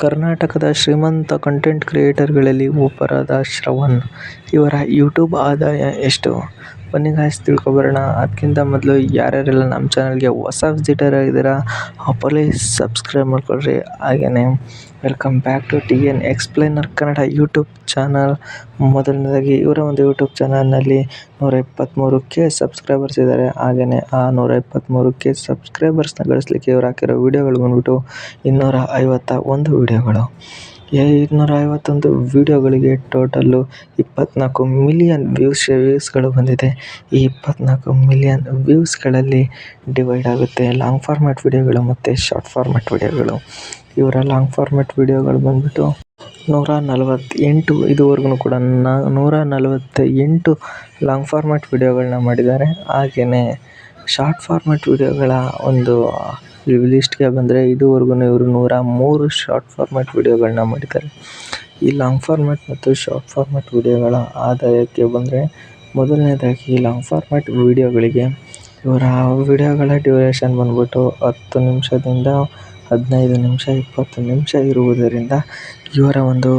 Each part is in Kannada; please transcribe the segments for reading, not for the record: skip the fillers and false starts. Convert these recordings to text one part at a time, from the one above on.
ಕರ್ನಾಟಕದ ಶ್ರೀಮಂತ ಕಂಟೆಂಟ್ ಕ್ರಿಯೇಟರ್ಗಳಲ್ಲಿ ಒಬ್ಬರಾದ ಶ್ರವಣ್ ಇವರ ಯೂಟ್ಯೂಬ್ ಆದಾಯ ಎಷ್ಟು? ಬನ್ನಿ ಗಾಯ್ಸ್ ತಿಳ್ಕೊಬರೋಣ. ಅದಕ್ಕಿಂತ ಮೊದಲು ಯಾರ್ಯಾರೆಲ್ಲ ನಮ್ಮ ಚಾನಲ್ಗೆ ಹೊಸ ವಿಸಿಟರ್ ಆಗಿದ್ದೀರಾ ಪ್ಲೀಸ್ ಸಬ್ಸ್ಕ್ರೈಬ್ ಮಾಡ್ಕೊಳ್ರಿ. ಹಾಗೆಯೇ welcome back to T N explainer Kannada YouTube channel. ಮೊದಲನೇದಾಗಿ ಇವರ ಒಂದು ಯೂಟ್ಯೂಬ್ ಚಾನಲ್ನಲ್ಲಿ 123K ಸಬ್ಸ್ಕ್ರೈಬರ್ಸ್ ಇದ್ದಾರೆ. ಹಾಗೆಯೇ ಆ 123K ಸಬ್ಸ್ಕ್ರೈಬರ್ಸ್ನ ಗಳಿಸಲಿಕ್ಕೆ ಇವರು ಹಾಕಿರೋ ವೀಡಿಯೋಗಳು ಬಂದ್ಬಿಟ್ಟು 251 ವೀಡಿಯೋಗಳು. 251 ವೀಡಿಯೋಗಳಿಗೆ ಟೋಟಲ್ಲು 24 ಮಿಲಿಯನ್ ವ್ಯೂಸ್ಗಳು ಬಂದಿದೆ. ಈ 24 ಮಿಲಿಯನ್ ವ್ಯೂಸ್ಗಳಲ್ಲಿ ಡಿವೈಡ್ ಆಗುತ್ತೆ ಲಾಂಗ್ ಫಾರ್ಮ್ಯಾಟ್ ವೀಡಿಯೋಗಳು ಮತ್ತು ಶಾರ್ಟ್ ಫಾರ್ಮ್ಯಾಟ್ ವೀಡಿಯೋಗಳು. ಇವರ ಲಾಂಗ್ ಫಾರ್ಮ್ಯಾಟ್ ವೀಡಿಯೋಗಳು ಬಂದ್ಬಿಟ್ಟು 148 ಇದುವರೆಗೂ ಕೂಡ 148 ಲಾಂಗ್ ಫಾರ್ಮ್ಯಾಟ್ ವೀಡಿಯೋಗಳನ್ನ ಮಾಡಿದ್ದಾರೆ. ಹಾಗೆಯೇ ಶಾರ್ಟ್ ಫಾರ್ಮ್ಯಾಟ್ ವೀಡಿಯೋಗಳ ಒಂದು ಲಿಸ್ಟ್ಗೆ ಬಂದರೆ ಇದುವರೆಗೂ ಇವರು 103 ಶಾರ್ಟ್ ಫಾರ್ಮ್ಯಾಟ್ ವೀಡಿಯೋಗಳನ್ನ ಮಾಡಿದ್ದಾರೆ. ಈ ಲಾಂಗ್ ಫಾರ್ಮ್ಯಾಟ್ ಮತ್ತು ಶಾರ್ಟ್ ಫಾರ್ಮ್ಯಾಟ್ ವೀಡಿಯೋಗಳ ಆದಾಯಕ್ಕೆ ಬಂದರೆ ಮೊದಲನೇದಾಗಿ ಲಾಂಗ್ ಫಾರ್ಮ್ಯಾಟ್ ವೀಡಿಯೋಗಳಿಗೆ ಇವರ ವೀಡಿಯೋಗಳ ಡ್ಯೂರೇಷನ್ ಬಂದ್ಬಿಟ್ಟು 10 ನಿಮಿಷದಿಂದ 15 ನಿಮಿಷ 20 ನಿಮಿಷ ಇರುವುದರಿಂದ ಇವರ ಒಂದು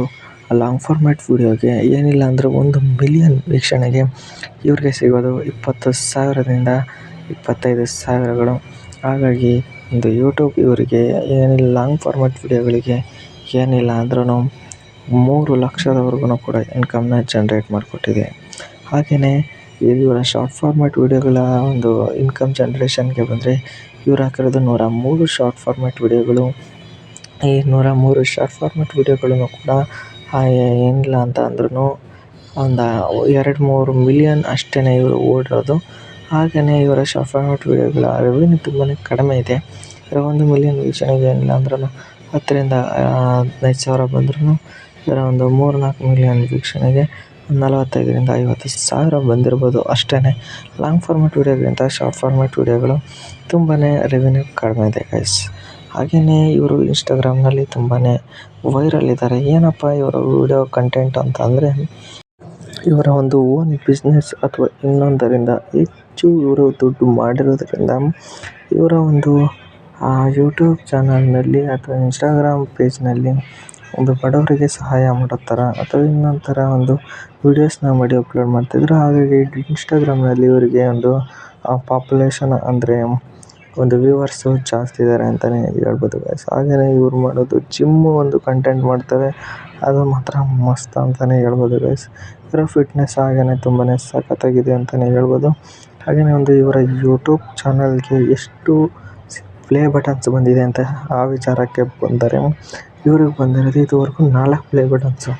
ಲಾಂಗ್ ಫಾರ್ಮ್ಯಾಟ್ ವೀಡಿಯೋಗೆ ಏನಿಲ್ಲ ಅಂದರೆ 1 ಮಿಲಿಯನ್ ವೀಕ್ಷಣೆಗೆ ಇವ್ರಿಗೆ ಸಿಗೋದು 20,000ದಿಂದ 25,000ಗಳು. ಹಾಗಾಗಿ ಒಂದು ಯೂಟ್ಯೂಬ್ ಇವರಿಗೆ ಏನಿಲ್ಲ ಲಾಂಗ್ ಫಾರ್ಮ್ಯಾಟ್ ವೀಡಿಯೋಗಳಿಗೆ ಏನಿಲ್ಲ ಅಂದ್ರೂ 3 ಲಕ್ಷದವರೆಗೂ ಕೂಡ ಇನ್ಕಮ್ನ ಜನ್ರೇಟ್ ಮಾಡಿಕೊಟ್ಟಿದೆ. ಹಾಗೆಯೇ ಇವರ ಶಾರ್ಟ್ ಫಾರ್ಮ್ಯಾಟ್ ವೀಡಿಯೋಗಳ ಒಂದು ಇನ್ಕಮ್ ಜನ್ರೇಷನ್ಗೆ ಬಂದರೆ ಇವ್ರು ಹಾಕಿರೋದು 103 ಶಾರ್ಟ್ ಫಾರ್ಮ್ಯಾಟ್ ವೀಡಿಯೋಗಳು. ಈ 103 ಶಾರ್ಟ್ ಫಾರ್ಮ್ಯಾಟ್ ವೀಡಿಯೋಗಳನ್ನು ಕೂಡ ಏನಿಲ್ಲ ಅಂತ ಅಂದ್ರೂ ಒಂದು 2-3 ಮಿಲಿಯನ್ ಅಷ್ಟೇ ಇವರು ಓಡಿರೋದು. ಹಾಗೆಯೇ ಇವರ ಶಾರ್ಟ್ ಫಾರ್ಮ್ಯಾಟ್ ವೀಡಿಯೋಗಳ ರೆವೆನ್ಯೂ ತುಂಬಾ ಕಡಿಮೆ ಇದೆ. 1 ಮಿಲಿಯನ್ ವೀಕ್ಷಣೆಗೆ ಏನಿಲ್ಲ ಅಂದ್ರೂ 10ರಿಂದ 15 ಸಾವಿರ ಬಂದ್ರೂ ಇವರ ಒಂದು 3-4 ಮಿಲಿಯನ್ ವೀಕ್ಷಣೆಗೆ 45ರಿಂದ 50 ಸಾವಿರ ಬಂದಿರ್ಬೋದು ಅಷ್ಟೇ. ಲಾಂಗ್ ಫಾರ್ಮ್ಯಾಟ್ ವೀಡಿಯೋಗಿಂತ ಶಾರ್ಟ್ ಫಾರ್ಮ್ಯಾಟ್ ವೀಡಿಯೋಗಳು ತುಂಬಾ ರೆವೆನ್ಯೂ ಕಡಿಮೆ ಇದೆ ಗೈಸ್. ಹಾಗೆಯೇ ಇವರು ಇನ್ಸ್ಟಾಗ್ರಾಮ್ನಲ್ಲಿ ತುಂಬಾ ವೈರಲ್ ಇದ್ದಾರೆ. ಏನಪ್ಪ ಇವರ ವೀಡಿಯೋ ಕಂಟೆಂಟ್ ಅಂತ ಅಂದರೆ ಇವರ ಒಂದು ಓನ್ ಬಿಸ್ನೆಸ್ ಅಥವಾ ಇನ್ನೊಂದರಿಂದ ಹೆಚ್ಚು ಇವರು ದುಡ್ಡು ಮಾಡಿರೋದ್ರಿಂದ ಇವರ ಒಂದು ಯೂಟ್ಯೂಬ್ ಚಾನಲ್ನಲ್ಲಿ ಅಥವಾ ಇನ್ಸ್ಟಾಗ್ರಾಮ್ ಪೇಜ್ನಲ್ಲಿ ಒಂದು ಬಡವರಿಗೆ ಸಹಾಯ ಮಾಡೋ ಥರ ಅಥವಾ ಇನ್ನೊಂದು ಥರ ಒಂದು ವೀಡಿಯೋಸ್ನ ಮಾಡಿ ಅಪ್ಲೋಡ್ ಮಾಡ್ತಿದ್ರು. ಹಾಗಾಗಿ ಇನ್ಸ್ಟಾಗ್ರಾಮ್ನಲ್ಲಿ ಇವರಿಗೆ ಒಂದು ಪಾಪ್ಯುಲೇಷನ್ ಅಂದರೆ ಒಂದು ವ್ಯೂವರ್ಸು ಜಾಸ್ತಿ ಇದ್ದಾರೆ ಅಂತಲೇ ಹೇಳ್ಬೋದು ಗೈಸ್. ಹಾಗೆಯೇ ಇವ್ರು ಮಾಡೋದು ಜಿಮ್ಮು ಒಂದು ಕಂಟೆಂಟ್ ಮಾಡ್ತಾರೆ, ಅದು ಮಾತ್ರ ಮಸ್ತ್ ಅಂತಲೇ ಹೇಳ್ಬೋದು ಗೈಸ್. ಇವರ ಫಿಟ್ನೆಸ್ ಹಾಗೆಯೇ ತುಂಬಾ ಸಖತ್ತಾಗಿದೆ ಅಂತಲೇ ಹೇಳ್ಬೋದು. ಹಾಗೆಯೇ ಒಂದು ಇವರ ಯೂಟ್ಯೂಬ್ ಚಾನಲ್ಗೆ ಎಷ್ಟು ಪ್ಲೇ ಬಟನ್ಸ್ ಬಂದಿದೆ ಅಂತ ಆ ವಿಚಾರಕ್ಕೆ ಬಂದರೆ ಇವ್ರಿಗೆ ಬಂದಿರೋದು ಇದುವರೆಗೂ 4 ಪ್ಲೇ ಬಟನ್ಸು.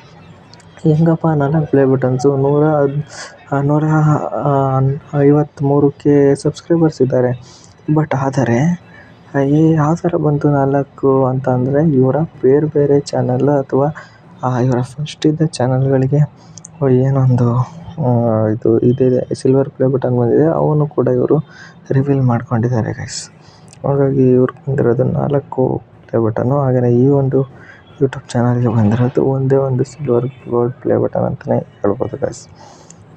ಹೆಂಗಪ್ಪ 4 ಪ್ಲೇ ಬಟನ್ಸು? 153K ಸಬ್ಸ್ಕ್ರೈಬರ್ಸ್ ಇದ್ದಾರೆ. ಬಟ್ ಆದರೆ ಯಾವ ಥರ ಬಂತು 4 ಅಂತ ಅಂದರೆ ಇವರ ಬೇರೆ ಚಾನಲ್ ಅಥವಾ ಇವರ ಫಸ್ಟ್ ಇದ್ದ ಚಾನಲ್ಗಳಿಗೆ ಏನೊಂದು ಇದಿದೆ ಸಿಲ್ವರ್ ಪ್ಲೇ ಬಟನ್ ಬಂದಿದೆ, ಅವನ್ನು ಕೂಡ ಇವರು ರಿವೀಲ್ ಮಾಡ್ಕೊಂಡಿದ್ದಾರೆ ಗೈಸ್. ಹಾಗಾಗಿ ಇವ್ರು ಬಂದಿರೋದು 4 ಪ್ಲೇ ಬಟನ್ನು. ಹಾಗೆಯೇ ಈ ಒಂದು ಯೂಟ್ಯೂಬ್ ಚಾನಲ್ಗೆ ಬಂದಿರೋದು ಒಂದೇ ಒಂದು ಸಿಲ್ವರ್ ಗೋಲ್ಡ್ ಪ್ಲೇ ಬಟನ್ ಅಂತಲೇ ಹೇಳ್ಬೋದು ಗೈಸ್.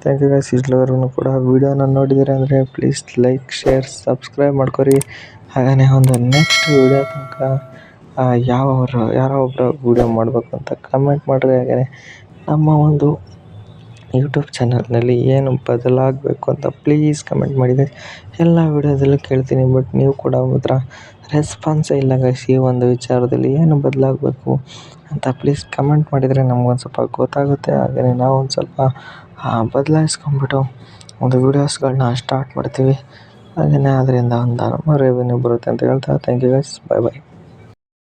Thank you guys. ಇಷ್ಟವರೆಗೂ ಕೂಡ ವೀಡಿಯೋನ ನೋಡಿದ್ದೀರಿ ಅಂದರೆ ಪ್ಲೀಸ್ ಲೈಕ್, ಶೇರ್, ಸಬ್ಸ್ಕ್ರೈಬ್ ಮಾಡ್ಕೊರಿ. ಹಾಗೆಯೇ ಒಂದು ನೆಕ್ಸ್ಟ್ ವೀಡಿಯೋ ತನಕ ಯಾರೋ ಒಬ್ಬರು ವೀಡಿಯೋ ಮಾಡಬೇಕು ಅಂತ ಕಮೆಂಟ್ ಮಾಡಿರಿ. ಹಾಗೆಯೇ ನಮ್ಮ ಒಂದು ಯೂಟ್ಯೂಬ್ ಚಾನಲ್ನಲ್ಲಿ ಏನು ಬದಲಾಗಬೇಕು ಅಂತ ಪ್ಲೀಸ್ ಕಮೆಂಟ್ ಮಾಡಿದೆ. ಎಲ್ಲ ವೀಡಿಯೋದಲ್ಲೂ ಕೇಳ್ತೀನಿ, ಬಟ್ ನೀವು ಕೂಡ ಮಾತ್ರ ರೆಸ್ಪಾನ್ಸೇ ಇಲ್ಲ ಗೈಸ್. ಈ ಒಂದು ವಿಚಾರದಲ್ಲಿ ಏನು ಬದಲಾಗಬೇಕು ಅಂತ ಪ್ಲೀಸ್ ಕಮೆಂಟ್ ಮಾಡಿದರೆ ನಮಗೊಂದು ಸ್ವಲ್ಪ ಗೊತ್ತಾಗುತ್ತೆ. ಹಾಗೆಯೇ ನಾವು ಒಂದು ಸ್ವಲ್ಪ ಬದಲಾಯಿಸ್ಕೊಂಡ್ಬಿಟ್ಟು ಒಂದು ವೀಡಿಯೋಸ್ಗಳನ್ನ ಸ್ಟಾರ್ಟ್ ಮಾಡ್ತೀವಿ. ಹಾಗೆಯೇ ಅದರಿಂದ ಒಂದು ರೆವೆನ್ಯೂ ಬರುತ್ತೆ ಅಂತ ಹೇಳ್ತಾ thank you guys. Bye bye.